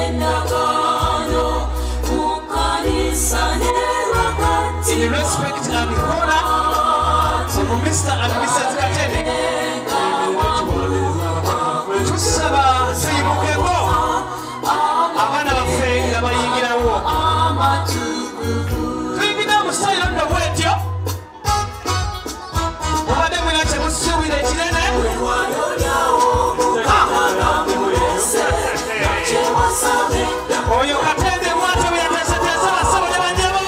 In respect and honor of Mr. and Mrs. Katene, tusaba tuyimukeko abana baffe nga bayingirawo tuyingira musayiro nno bwetyo mubadde mwina kyemusuubira ekinene oyo Katende mwate bwe yateeseteese basabo ne banyabo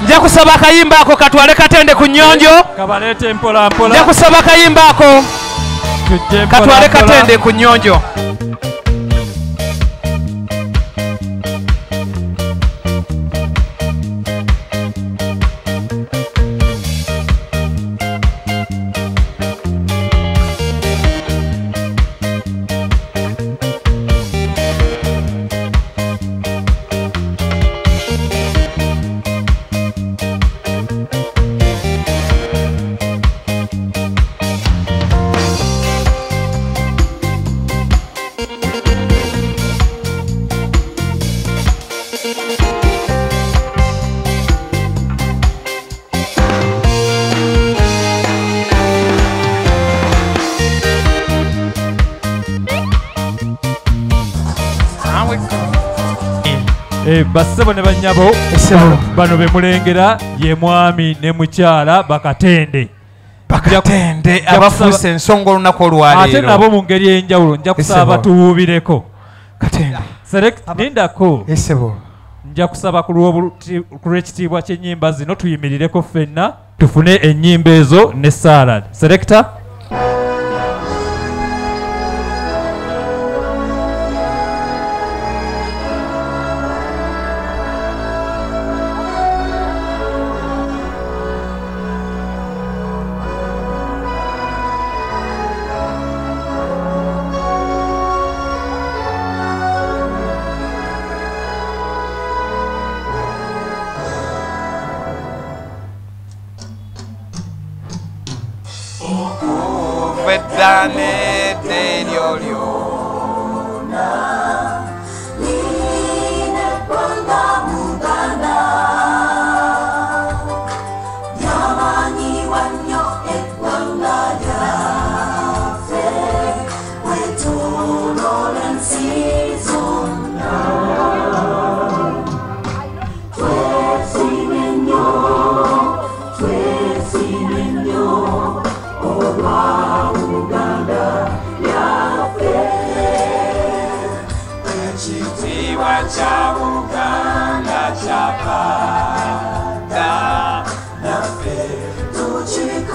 Nja kusaba kayimba ako katwale Katende ku nnyonjo. Kabalete mpola mpola. Nja kusaba kayimba ako katwale Katende ku nnyonjo. Bassebo ne bannyabo bano be mulengera ye mwami ne mukyala Bakatende. Bakatende abafuuse ensonga olunaku olwaleero. Ate nabo mu ngeri enjawulo nja kusaba tuwuubireko. Katende. Nindako. Esebo. Nja kusaba ku lw'ekitiibwa ky'ennyimba zino tuyimirireko ffenna tufune ennyimba ezo ne Salad. Selector. Vedane Daniel Yona Line Panda Mugana Yamani Wanyo Ekwanga Yafe Wetolo Season Twesinenyo Oba Uganda Yafe Chitiwa cha Uganda Chapata Yafe Tuchika